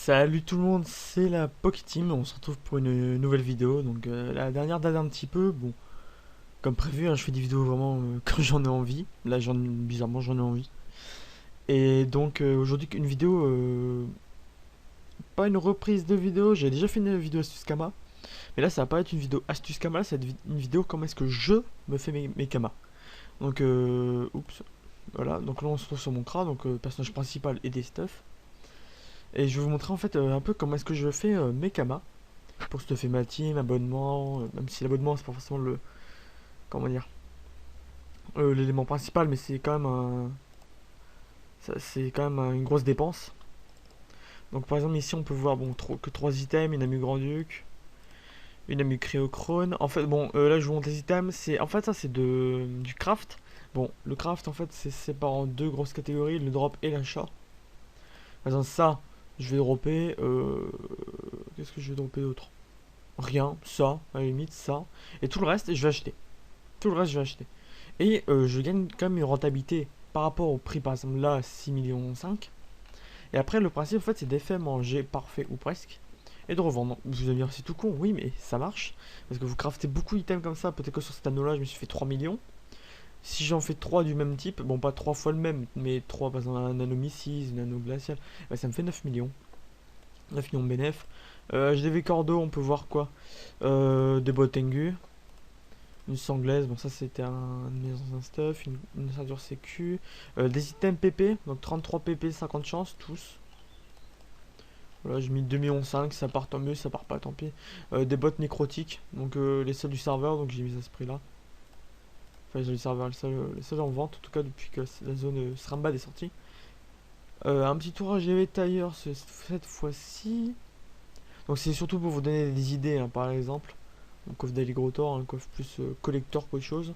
Salut tout le monde, c'est la Poké Team, on se retrouve pour une nouvelle vidéo. Donc la dernière date un petit peu, bon, comme prévu, hein, je fais des vidéos vraiment quand j'en ai envie. Là, bizarrement, j'en ai envie. Et donc aujourd'hui, une vidéo, pas une reprise de vidéo, j'ai déjà fait une vidéo Astuce Kama. Mais là, ça va pas être une vidéo Astuce Kama, là, ça va être une vidéo comment est-ce que je me fais mes Kamas. Donc, oups, voilà, donc là on se retrouve sur mon CRA, donc personnage principal et des stuff. Et je vais vous montrer en fait un peu comment est-ce que je fais mes Kamas. Pour se faire ma team, abonnement, même si l'abonnement c'est pas forcément le, comment dire, l'élément principal, mais c'est quand même c'est quand même une grosse dépense. Donc par exemple ici on peut voir bon que 3 items, une amie Grand Duc, une amie Créochrone. En fait bon là je vous montre les items, c'est en fait ça c'est du craft. Bon le craft en fait c'est séparé en deux grosses catégories, le drop et l'achat. Par exemple ça je vais dropper, qu'est-ce que je vais dropper d'autre? Rien, ça, à la limite, ça. Et tout le reste, je vais acheter. Tout le reste, je vais acheter. Et je gagne quand même une rentabilité par rapport au prix, par exemple, là, 6 millions 5. Et après, le principe, en fait, c'est d'effet manger parfait ou presque. Et de revendre. Vous allez me dire, c'est tout con. Oui, mais ça marche. Parce que vous craftez beaucoup d'items comme ça. Peut-être que sur cet anneau-là, je me suis fait 3 millions. Si j'en fais 3 du même type, bon, pas 3 fois le même, mais 3, par exemple, un anneau Missis, un anneau glacial, bah, ça me fait 9 millions. 9 millions de bénéf. HDV Cordo, on peut voir quoi? Des bottes Tengu, une sanglaise, bon ça c'était un de mes anciens stuff, une ceinture sécu, des items PP, donc 33 PP, 50 chances, tous. Voilà, j'ai mis 2,5 millions, ça part tant mieux, ça part pas tant pis. Des bottes nécrotiques, donc les seuls du serveur, donc j'ai mis à ce prix là. Enfin les seuls du serveur, les seuls en vente, en tout cas depuis que la zone Srambad est sortie. Un petit tour à GV Tailleur cette fois-ci. Donc c'est surtout pour vous donner des idées, hein, par exemple. Un coffre d'Alligator, un coffre plus collector qu'autre chose.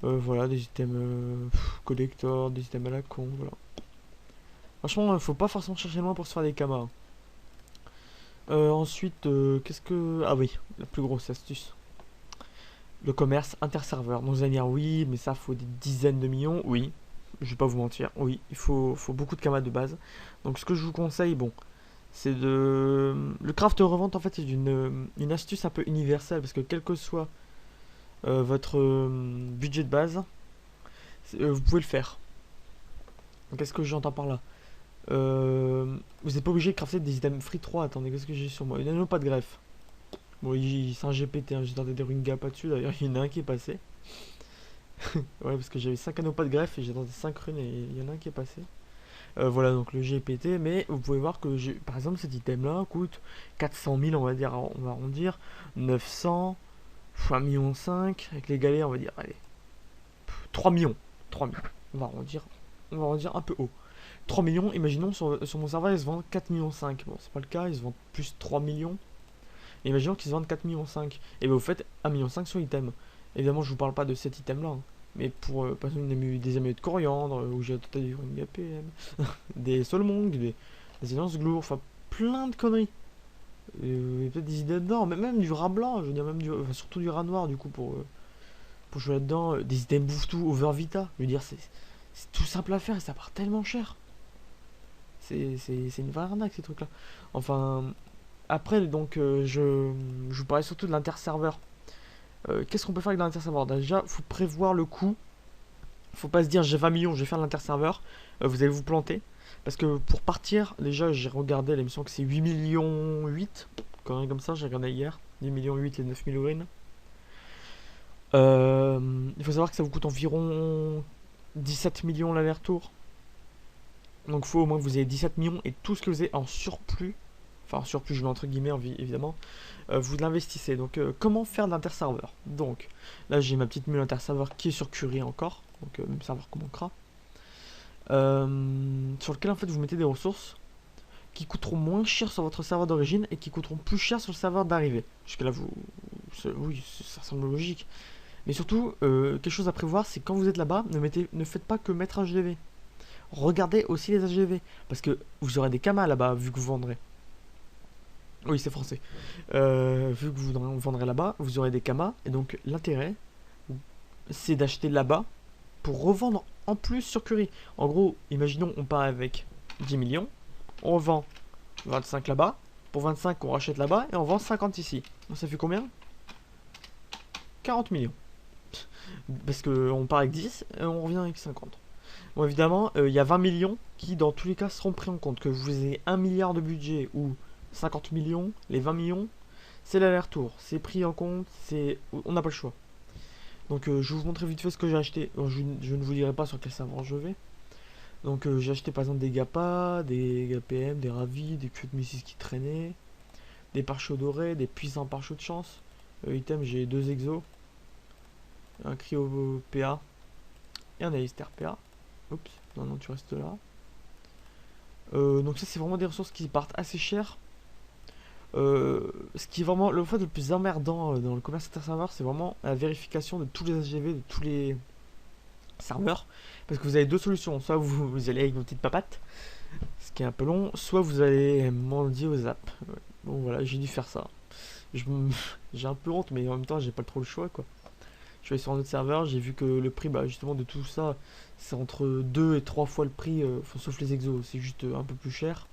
Voilà, des items collector, des items à la con, voilà. Franchement, il faut pas forcément chercher loin pour se faire des kamas, hein. Ensuite, qu'est-ce que... Ah oui, la plus grosse astuce. Le commerce interserveur. Donc vous allez dire, oui, mais ça, faut des dizaines de millions. Oui, je vais pas vous mentir. Oui, il faut beaucoup de kamas de base. Donc ce que je vous conseille, bon, c'est de... Le craft revente, en fait, c'est une astuce un peu universelle, parce que quel que soit votre budget de base, vous pouvez le faire. Qu'est-ce que j'entends par là? Vous n'êtes pas obligé de crafter des items free 3. Attendez, qu'est-ce que j'ai sur moi? Il n'y en a pas de greffe. Bon, c'est un GPT, hein, j'ai tenté des runes pas dessus, d'ailleurs il y en a un qui est passé. Ouais, parce que j'avais 5 anneaux pas de greffe et j'ai tenté 5 runes et il y en a un qui est passé. Voilà donc le GPT, mais vous pouvez voir que par exemple cet item là coûte 400 000, on va dire, on va arrondir, 900, 1,5 million, avec les galets on va dire, allez, 3 millions, 3 millions, on va arrondir un peu haut. 3 millions, imaginons sur mon serveur ils se vendent 4,5 millions. Bon, c'est pas le cas, ils se vendent plus 3 millions. Imaginons qu'ils se vendent 4,5 millions. Et bien vous faites 1,5 million sur item. Évidemment, je vous parle pas de cet item là, hein. Mais pour par exemple des amulettes de coriandre, où j'ai total des runes PM, des solmongs, des alliances glour, enfin plein de conneries. Peut-être des idées dedans, mais même du rat blanc, je veux dire, même enfin, surtout du rat noir du coup pour jouer là-dedans. Des items bouffe tout, over vita. Je veux dire, c'est tout simple à faire et ça part tellement cher. C'est une vraie arnaque ces trucs là. Enfin, après, donc, je vous parlais surtout de l'interserveur. Qu'est-ce qu'on peut faire avec l'interserveur? Déjà, faut prévoir le coût. Faut pas se dire j'ai 20 millions, je vais faire l'interserveur. Vous allez vous planter. Parce que pour partir, déjà, j'ai regardé l'émission que c'est 8 millions 8. Quand même comme ça, j'ai regardé hier. 10 millions 8 et 9 000 green. Il faut savoir que ça vous coûte environ 17 millions l'aller-retour. Donc il faut au moins que vous ayez 17 millions et tout ce que vous avez en surplus, enfin en surplus je mets entre guillemets évidemment, vous l'investissez. Donc comment faire de l'interserveur? Donc là j'ai ma petite mule interserveur qui est sur Curie encore, donc même serveur que mon CRA, sur lequel en fait vous mettez des ressources qui coûteront moins cher sur votre serveur d'origine et qui coûteront plus cher sur le serveur d'arrivée. Jusque là oui ça semble logique. Mais surtout quelque chose à prévoir, c'est quand vous êtes là-bas, ne faites pas que mettre un GV. Regardez aussi les HGV, parce que vous aurez des kamas là-bas, vu que vous vendrez. Oui, c'est français. Vu que vous vendrez là-bas, vous aurez des kamas, et donc l'intérêt, c'est d'acheter là-bas pour revendre en plus sur Curie. En gros, imaginons, on part avec 10 millions, on vend 25 là-bas. Pour 25, on rachète là-bas et on vend 50 ici. Donc ça fait combien? 40 millions. Parce qu'on part avec 10 et on revient avec 50. Bon, évidemment, il y a 20 millions qui, dans tous les cas, seront pris en compte. Que vous ayez 1 milliard de budget ou 50 millions, les 20 millions, c'est l'aller-retour. C'est pris en compte, on n'a pas le choix. Donc, je vais vous montrer vite fait ce que j'ai acheté. Bon, je ne vous dirai pas sur quel serveur je vais. Donc, j'ai acheté par exemple des GAPA, des GAPM, des Ravi, des queues de Missis qui traînaient, des pare-chocs dorés, des puissants pare-chocs de chance. Item, j'ai 2 exos, un Cryo PA et un Alistair PA. Oups, non, non, tu restes là. Donc ça, c'est vraiment des ressources qui partent assez cher. Ce qui est vraiment le fait le plus emmerdant dans le commerce inter-serveur, c'est vraiment la vérification de tous les SGV, de tous les serveurs. Parce que vous avez deux solutions. Soit vous allez avec vos petites papates, ce qui est un peu long, soit vous allez mendier aux apps. Ouais. Bon voilà, j'ai dû faire ça. J'ai un peu honte, mais en même temps, j'ai pas trop le choix, quoi. Je suis allé sur un autre serveur, j'ai vu que le prix justement de tout ça, c'est entre 2 et 3 fois le prix, sauf les exos, c'est juste un peu plus cher.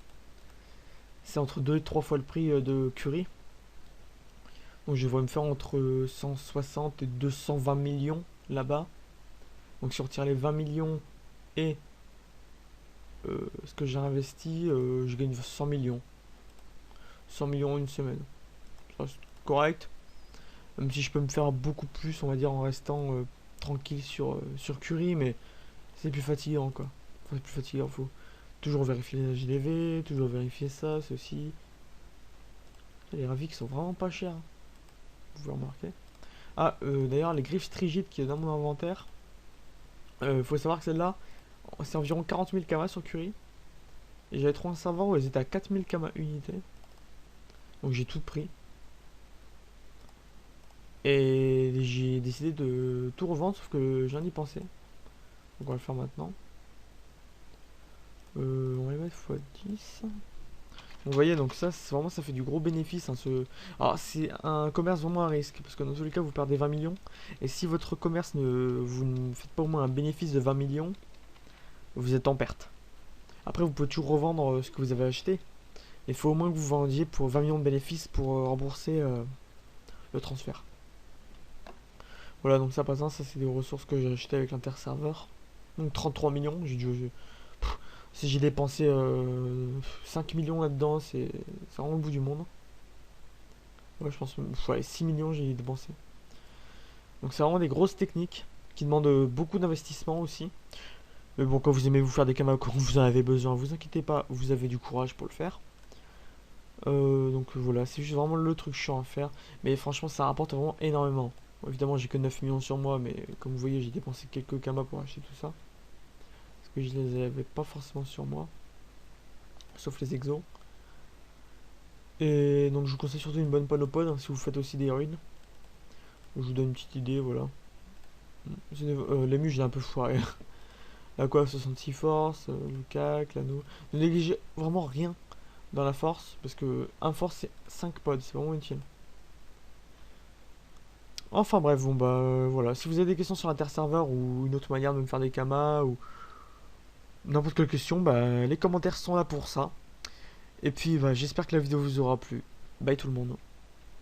C'est entre 2 et 3 fois le prix de Curie. Donc je vais me faire entre 160 et 220 millions là-bas. Donc si on retire les 20 millions et ce que j'ai investi, je gagne 100 millions. 100 millions en une semaine. Ça, c'est correct. Même si je peux me faire beaucoup plus, on va dire, en restant tranquille sur Curie, mais c'est plus fatigant, quoi. Enfin, c'est plus fatigant, faut toujours vérifier les HDV, toujours vérifier ça, ceci. Les ravis qui sont vraiment pas chers, vous pouvez remarquer. Ah, d'ailleurs, les griffes strigides qui est dans mon inventaire, faut savoir que celle-là, c'est environ 40 000 kamas sur Curie. Et j'avais trouvé un serveur où elles étaient à 4000 kamas unité. Donc j'ai tout pris. Et j'ai décidé de tout revendre, sauf que je viens d'y penser. Donc on va le faire maintenant. On va les mettre x10. Donc, vous voyez, donc ça, vraiment, ça fait du gros bénéfice. Hein, Alors c'est un commerce vraiment à risque, parce que dans tous les cas, vous perdez 20 millions. Et si votre commerce, vous ne faites pas au moins un bénéfice de 20 millions, vous êtes en perte. Après, vous pouvez toujours revendre ce que vous avez acheté. Il faut au moins que vous vendiez pour 20 millions de bénéfices pour rembourser le transfert. Voilà, donc ça, par exemple, ça c'est des ressources que j'ai achetées avec l'inter-serveur. Donc 33 millions, si j'ai dépensé 5 millions là-dedans, c'est vraiment le bout du monde. Ouais, je pense, ouais, 6 millions j'ai dépensé. Donc c'est vraiment des grosses techniques qui demandent beaucoup d'investissement aussi. Mais bon, quand vous aimez vous faire des camas, quand vous en avez besoin, vous inquiétez pas, vous avez du courage pour le faire. Donc voilà, c'est juste vraiment le truc chiant à faire. Mais franchement, ça rapporte vraiment énormément. Bon, évidemment, j'ai que 9 millions sur moi, mais comme vous voyez, j'ai dépensé quelques kamas pour acheter tout ça. Parce que je les avais pas forcément sur moi. Sauf les exos. Et donc je vous conseille surtout une bonne panopode hein, si vous faites aussi des runes. Je vous donne une petite idée, voilà. Les muches, j'ai un peu foiré. La coiffe 66 force, le cac, l'anneau. Ne négligez vraiment rien dans la force, parce que un force c'est 5 pods, c'est vraiment utile. Enfin bref, bon bah voilà. Si vous avez des questions sur l'inter-serveur ou une autre manière de me faire des kamas ou n'importe quelle question, bah les commentaires sont là pour ça. Et puis bah, j'espère que la vidéo vous aura plu. Bye tout le monde.